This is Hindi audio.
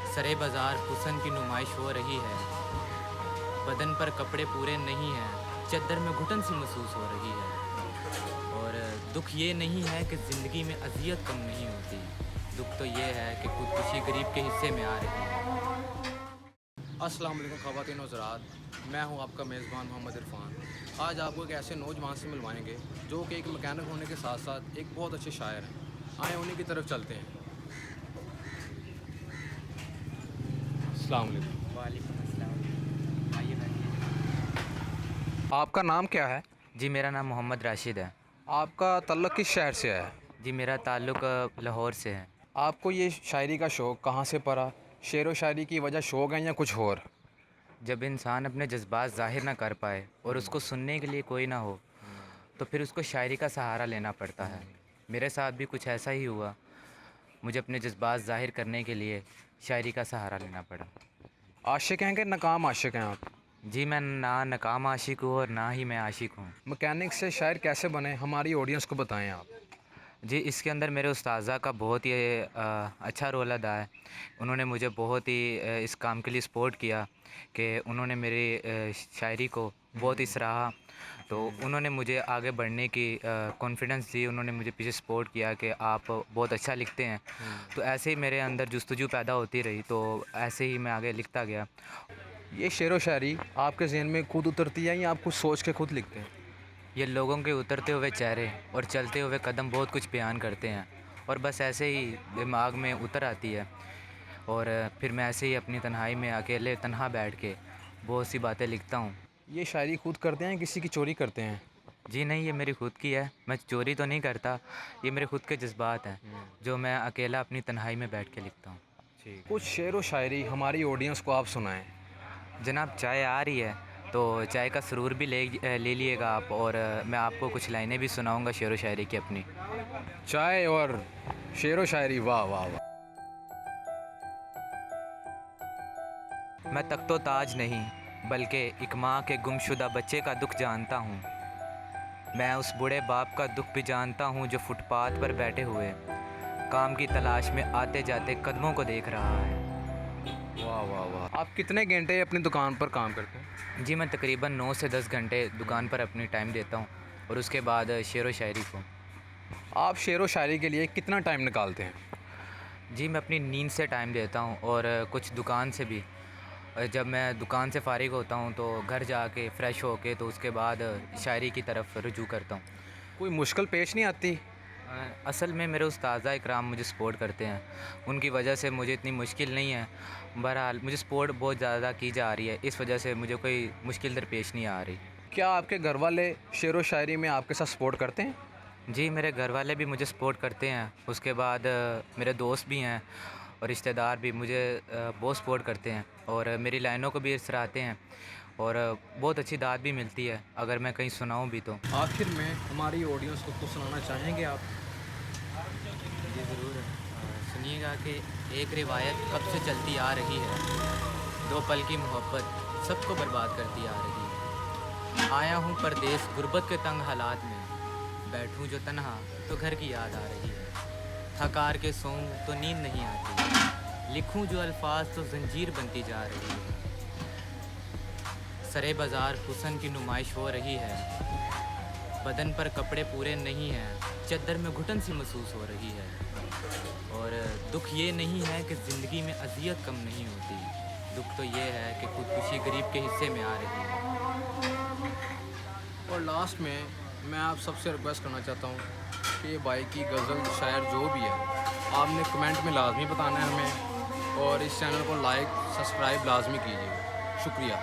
सरे बाज़ार हुस्न की नुमाइश हो रही है, बदन पर कपड़े पूरे नहीं हैं, चद्दर में घुटन सी महसूस हो रही है। और दुख ये नहीं है कि ज़िंदगी में अज़ियत कम नहीं होती, दुख तो ये है कि खुदकुशी गरीब के हिस्से में आ रही है। अस्सलाम वालेकुम ख़वातीन हज़रात, मैं हूं आपका मेज़बान मोहम्मद इरफ़ान। आज आपको एक ऐसे नौजवान से मिलवाएंगे जो कि एक मैकेनिक होने के साथ साथ एक बहुत अच्छे शायर हैं। आए उन्हीं की तरफ चलते हैं। अस्सलाम वालेकुम। वालेकुम अस्सलाम। आइए बैठिए। आपका नाम क्या है? जी, मेरा नाम मोहम्मद राशिद है। आपका तल्लुक़ किस शहर से है? जी, मेरा ताल्लुक़ लाहौर से है। आपको ये शायरी का शौक़ कहाँ से पड़ा? शेर व शायरी की वजह शौक़ है या कुछ और? जब इंसान अपने जज्बात ज़ाहिर ना कर पाए और उसको सुनने के लिए कोई ना हो, तो फिर उसको शायरी का सहारा लेना पड़ता है। मेरे साथ भी कुछ ऐसा ही हुआ। मुझे अपने जज्बात ज़ाहिर करने के लिए शायरी का सहारा लेना पड़ा। आशिक़ हैं कि नाकाम आशिक़ हैं आप? जी, मैं ना नाकाम आशिक़ हूँ और ना ही मैं आशिक़ हूँ। मैकेनिक से शायर कैसे बने, हमारी ऑडियंस को बताएं आप। जी, इसके अंदर मेरे उस्ताज़ा का बहुत ही अच्छा रोल अदा है। उन्होंने मुझे बहुत ही इस काम के लिए सपोर्ट किया कि उन्होंने मेरी शायरी को बहुत ही सराहा। तो उन्होंने मुझे आगे बढ़ने की कॉन्फिडेंस दी। उन्होंने मुझे पीछे सपोर्ट किया कि आप बहुत अच्छा लिखते हैं। तो ऐसे ही मेरे अंदर जुस्तजू पैदा होती रही, तो ऐसे ही मैं आगे लिखता गया। ये शेर व शायरी आपके ज़हन में खुद उतरती है या आप कुछ सोच के खुद लिखते हैं? ये लोगों के उतरते हुए चेहरे और चलते हुए कदम बहुत कुछ बयान करते हैं, और बस ऐसे ही दिमाग में उतर आती है। और फिर मैं ऐसे ही अपनी तन्हाई में अकेले तन्हा बैठ के बहुत सी बातें लिखता हूँ। ये शायरी खुद करते हैं, किसी की चोरी करते हैं? जी नहीं, ये मेरी खुद की है। मैं चोरी तो नहीं करता, ये मेरे खुद के जज्बात हैं जो मैं अकेला अपनी तन्हाई में बैठ के लिखता हूँ। ठीक, कुछ शेर व शायरी हमारी ऑडियंस को आप सुनाएं। जनाब, चाय आ रही है तो चाय का सुरूर भी ले लिएगा आप, और मैं आपको कुछ लाइनें भी सुनाऊँगा शेर व शायरी की अपनी। चाय और शेर व शायरी, वाह वाह वाह। मैं तख्तो ताज नहीं बल्कि एक माँ के गुमशुदा बच्चे का दुख जानता हूँ। मैं उस बूढ़े बाप का दुख भी जानता हूँ जो फुटपाथ पर बैठे हुए काम की तलाश में आते जाते कदमों को देख रहा है। वाह वाह वाह। आप कितने घंटे अपनी दुकान पर काम करते हैं? जी, मैं तकरीबन 9 से 10 घंटे दुकान पर अपनी टाइम देता हूँ, और उसके बाद शेर व शायरी को। आप शेर व शायरी के लिए कितना टाइम निकालते हैं? जी, मैं अपनी नींद से टाइम देता हूँ और कुछ दुकान से भी। जब मैं दुकान से फ़ारिग होता हूँ तो घर जाके फ़्रेश होके तो उसके बाद शायरी की तरफ रुजू करता हूँ। कोई मुश्किल पेश नहीं आती? असल में मेरे उस्ताज़ा इकराम मुझे सपोर्ट करते हैं, उनकी वजह से मुझे इतनी मुश्किल नहीं है। बहरहाल मुझे सपोर्ट बहुत ज़्यादा की जा रही है, इस वजह से मुझे कोई मुश्किल दरपेश नहीं आ रही। क्या आपके घर वाले शेर व शायरी में आपके साथ सपोर्ट करते हैं? जी, मेरे घर वाले भी मुझे सपोर्ट करते हैं। उसके बाद मेरे दोस्त भी हैं और रिश्तेदार भी मुझे बहुत सपोर्ट करते हैं और मेरी लाइनों को भी सराहते हैं, और बहुत अच्छी दाद भी मिलती है अगर मैं कहीं सुनाऊँ भी तो। आखिर में हमारी ऑडियंस को कुछ सुनाना चाहेंगे आप? जी ज़रूर। सुनिएगा कि एक रिवायत कब से चलती आ रही है, दो पल की मोहब्बत सबको बर्बाद करती आ रही है। आया हूँ परदेस गुर्बत के तंग हालात में, बैठूँ जो तन्हा तो घर की याद आ रही है। थकार के सोऊं तो नींद नहीं आती, लिखूं जो अल्फाज तो जंजीर बनती जा रही है। सरे बाज़ार हुस्न की नुमाइश हो रही है, बदन पर कपड़े पूरे नहीं हैं, चद्दर में घुटन सी महसूस हो रही है। और दुख ये नहीं है कि ज़िंदगी में अज़ियत कम नहीं होती, दुख तो ये है कि खुदकुशी गरीब के हिस्से में आ रही है। और लास्ट में मैं आप सबसे रिक्वेस्ट करना चाहता हूँ कि भाई की गज़ल शायर जो भी है आपने कमेंट में लाजमी बताना है हमें, और इस चैनल को लाइक सब्सक्राइब लाजमी कीजिएगा। शुक्रिया।